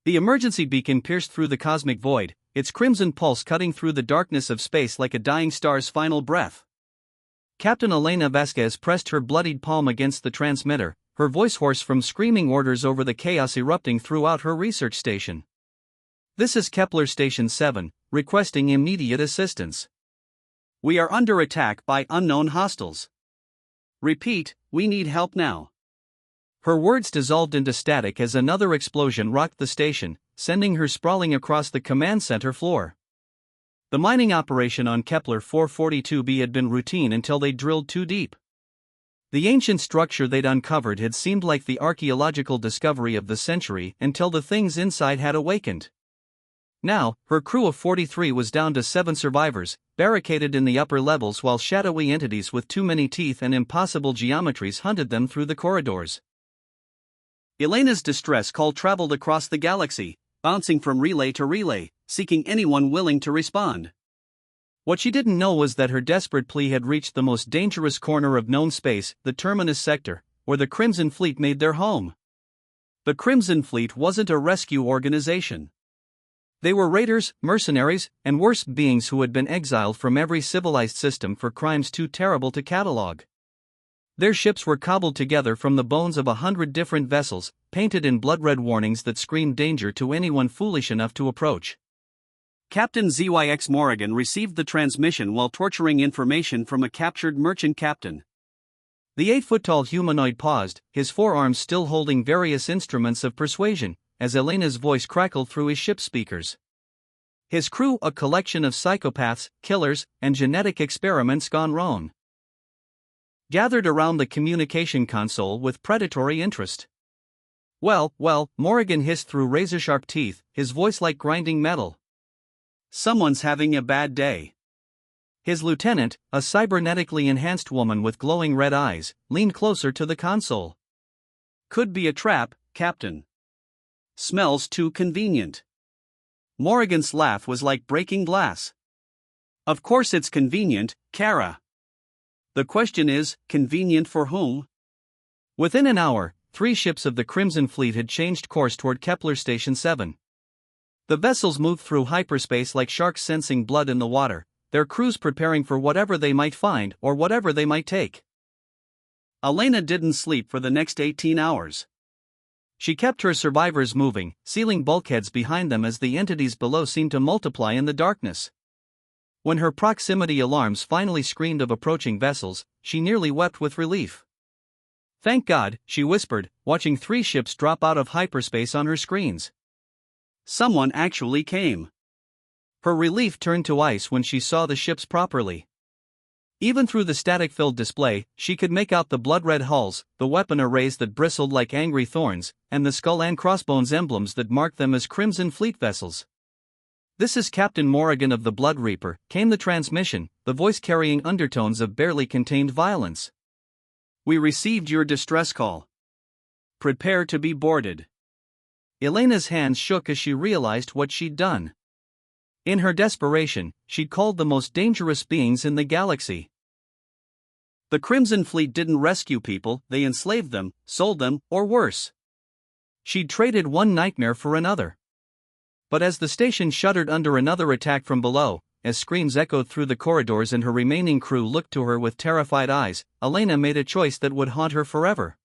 The emergency beacon pierced through the cosmic void, its crimson pulse cutting through the darkness of space like a dying star's final breath. Captain Elena Vasquez pressed her bloodied palm against the transmitter, her voice hoarse from screaming orders over the chaos erupting throughout her research station. "This is Kepler Station 7, requesting immediate assistance. We are under attack by unknown hostiles. Repeat, we need help now." Her words dissolved into static as another explosion rocked the station, sending her sprawling across the command center floor. The mining operation on Kepler 442b had been routine until they drilled too deep. The ancient structure they'd uncovered had seemed like the archaeological discovery of the century until the things inside had awakened. Now, her crew of 43 was down to 7 survivors, barricaded in the upper levels while shadowy entities with too many teeth and impossible geometries hunted them through the corridors. Elena's distress call traveled across the galaxy, bouncing from relay to relay, seeking anyone willing to respond. What she didn't know was that her desperate plea had reached the most dangerous corner of known space, the Terminus sector, where the Crimson Fleet made their home. The Crimson Fleet wasn't a rescue organization. They were raiders, mercenaries, and worse, beings who had been exiled from every civilized system for crimes too terrible to catalog. Their ships were cobbled together from the bones of 100 different vessels, painted in blood-red warnings that screamed danger to anyone foolish enough to approach. Captain ZYX Morrigan received the transmission while torturing information from a captured merchant captain. The 8-foot-tall humanoid paused, his forearms still holding various instruments of persuasion, as Elena's voice crackled through his ship speakers. His crew, a collection of psychopaths, killers, and genetic experiments gone wrong, gathered around the communication console with predatory interest. Well, Morrigan hissed through razor-sharp teeth, his voice like grinding metal. "Someone's having a bad day." His lieutenant, a cybernetically enhanced woman with glowing red eyes, leaned closer to the console. "Could be a trap, Captain. Smells too convenient." Morrigan's laugh was like breaking glass. "Of course it's convenient, Kara. The question is, convenient for whom?" Within an hour, 3 ships of the Crimson Fleet had changed course toward Kepler Station 7. The vessels moved through hyperspace like sharks sensing blood in the water, their crews preparing for whatever they might find or whatever they might take. Elena didn't sleep for the next 18 hours. She kept her survivors moving, sealing bulkheads behind them as the entities below seemed to multiply in the darkness. When her proximity alarms finally screamed of approaching vessels, she nearly wept with relief. "Thank God," she whispered, watching 3 ships drop out of hyperspace on her screens. Someone actually came. Her relief turned to ice when she saw the ships properly. Even through the static-filled display, she could make out the blood-red hulls, the weapon arrays that bristled like angry thorns, and the skull and crossbones emblems that marked them as Crimson Fleet vessels. "This is Captain Morrigan of the Blood Reaper," came the transmission, the voice carrying undertones of barely contained violence. "We received your distress call. Prepare to be boarded." Elena's hands shook as she realized what she'd done. In her desperation, she'd called the most dangerous beings in the galaxy. The Crimson Fleet didn't rescue people, they enslaved them, sold them, or worse. She'd traded one nightmare for another. But as the station shuddered under another attack from below, as screams echoed through the corridors and her remaining crew looked to her with terrified eyes, Elena made a choice that would haunt her forever.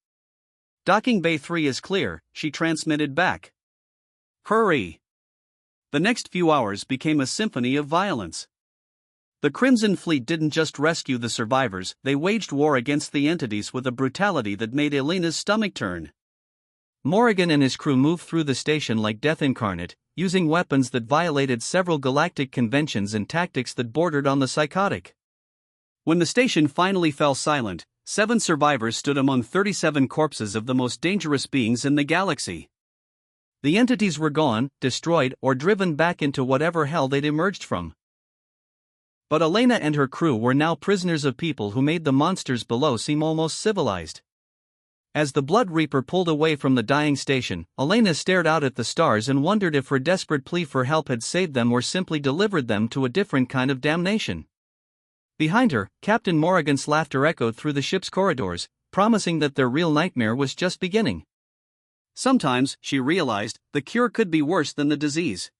"Docking Bay 3 is clear," she transmitted back. "Hurry." The next few hours became a symphony of violence. The Crimson Fleet didn't just rescue the survivors, they waged war against the entities with a brutality that made Elena's stomach turn. Morrigan and his crew moved through the station like death incarnate, using weapons that violated several galactic conventions and tactics that bordered on the psychotic. When the station finally fell silent, 7 survivors stood among 37 corpses of the most dangerous beings in the galaxy. The entities were gone, destroyed, or driven back into whatever hell they'd emerged from. But Elena and her crew were now prisoners of people who made the monsters below seem almost civilized. As the Blood Reaper pulled away from the dying station, Elena stared out at the stars and wondered if her desperate plea for help had saved them or simply delivered them to a different kind of damnation. Behind her, Captain Morrigan's laughter echoed through the ship's corridors, promising that their real nightmare was just beginning. Sometimes, she realized, the cure could be worse than the disease.